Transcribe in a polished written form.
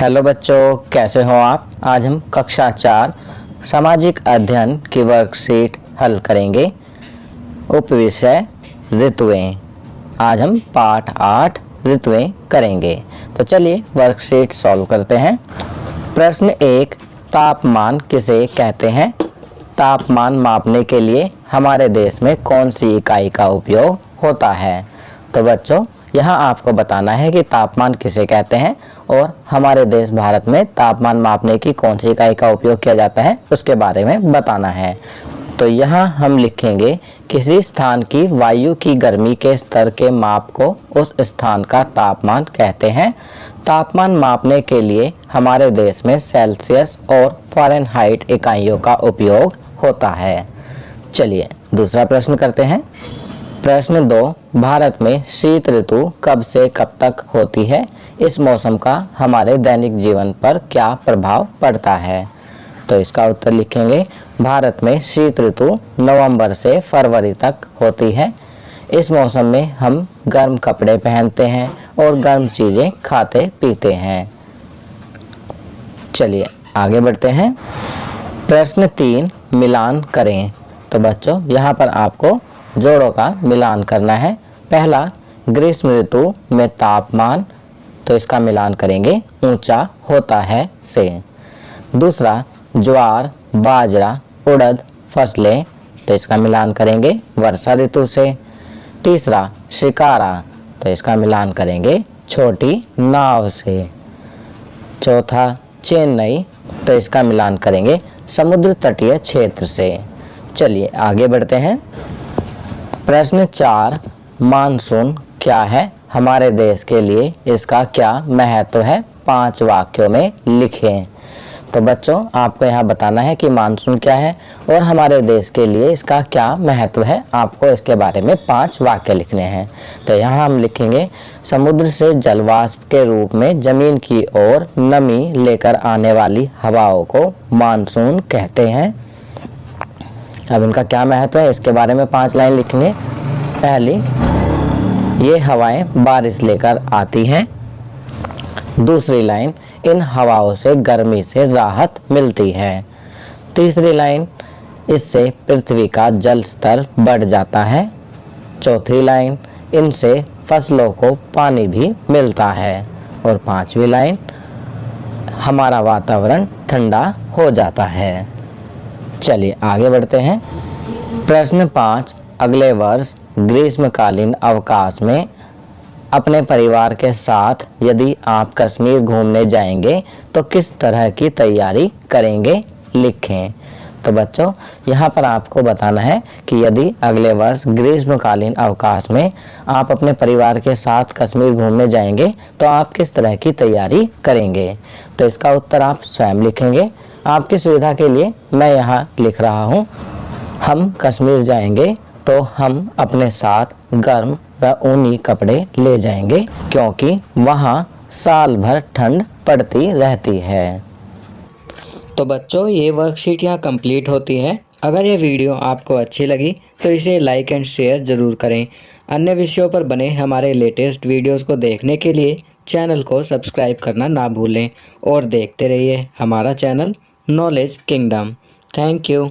Hello बच्चों, कैसे हो आप। आज हम कक्षा 4 सामाजिक अध्ययन की वर्कशीट हल करेंगे। उपविषय ऋतुएं। आज हम पाठ 8 ऋतुएं करेंगे। तो चलिए वर्कशीट सॉल्व करते हैं। प्रश्न 1, तापमान किसे कहते हैं। तापमान मापने के लिए हमारे देश में कौन सी इकाई का उपयोग होता है। तो बच्चों, यहाँ आपको बताना है कि तापमान किसे कहते हैं और हमारे देश भारत में तापमान मापने की कौन सी इकाई का उपयोग किया जाता है उसके बारे में बताना है। तो यहाँ हम लिखेंगे, किसी स्थान की वायु की गर्मी के स्तर के माप को उस स्थान का तापमान कहते हैं। तापमान मापने के लिए हमारे देश में सेल्सियस और फ़ारेनहाइट इकाइयों का उपयोग होता है। चलिए दूसरा प्रश्न करते हैं। प्रश्न 2, भारत में शीत ऋतु कब से कब तक होती है। इस मौसम का हमारे दैनिक जीवन पर क्या प्रभाव पड़ता है। तो इसका उत्तर लिखेंगे, भारत में शीत ऋतु नवंबर से फरवरी तक होती है। इस मौसम में हम गर्म कपड़े पहनते हैं और गर्म चीज़ें खाते पीते हैं। चलिए आगे बढ़ते हैं। प्रश्न 3, मिलान करें। तो बच्चों, यहाँ पर आपको जोड़ों का मिलान करना है। पहला, ग्रीष्म ऋतु में तापमान, तो इसका मिलान करेंगे ऊंचा होता है से। दूसरा, ज्वार, बाजरा, उड़द फसलें, तो इसका मिलान करेंगे वर्षा ऋतु से। तीसरा, शिकारा, तो इसका मिलान करेंगे छोटी नाव से। चौथा, चेन्नई, तो इसका मिलान करेंगे समुद्र तटीय क्षेत्र से। चलिए आगे बढ़ते हैं। प्रश्न 4, मानसून क्या है हमारे देश के लिए, इसका क्या महत्व है, 5 वाक्यों में लिखें। तो बच्चों, आपको यहाँ बताना है कि मानसून क्या है और हमारे देश के लिए इसका क्या महत्व है। आपको इसके बारे में 5 वाक्य लिखने हैं। तो यहाँ हम लिखेंगे, समुद्र से जलवाष्प के रूप में जमीन की ओर नमी लेकर आने वाली हवाओं को मानसून कहते हैं। अब इनका क्या महत्व है इसके बारे में 5 लाइन लिखेंगे। पहली, ये हवाएं बारिश लेकर आती हैं। दूसरी लाइन, इन हवाओं से गर्मी से राहत मिलती है। तीसरी लाइन, इससे पृथ्वी का जल स्तर बढ़ जाता है। चौथी लाइन, इनसे फसलों को पानी भी मिलता है। और 5वीं लाइन, हमारा वातावरण ठंडा हो जाता है। चलिए आगे बढ़ते हैं। प्रश्न 5, अगले वर्ष ग्रीष्मकालीन अवकाश में अपने परिवार के साथ यदि आप कश्मीर घूमने जाएंगे तो किस तरह की तैयारी करेंगे, लिखें। तो बच्चों, यहाँ पर आपको बताना है कि यदि अगले वर्ष ग्रीष्मकालीन अवकाश में आप अपने परिवार के साथ कश्मीर घूमने जाएंगे तो आप किस तरह की तैयारी करेंगे। तो इसका उत्तर आप स्वयं लिखेंगे। आपकी सुविधा के लिए मैं यहाँ लिख रहा हूँ, हम कश्मीर जाएंगे तो हम अपने साथ गर्म व ऊनी कपड़े ले जाएंगे क्योंकि वहाँ साल भर ठंड पड़ती रहती है। तो बच्चों, ये वर्कशीट यहाँ कंप्लीट होती है। अगर ये वीडियो आपको अच्छी लगी तो इसे लाइक एंड शेयर ज़रूर करें। अन्य विषयों पर बने हमारे लेटेस्ट वीडियोस को देखने के लिए चैनल को सब्सक्राइब करना ना भूलें और देखते रहिए हमारा channel knowledge kingdom. Thank you.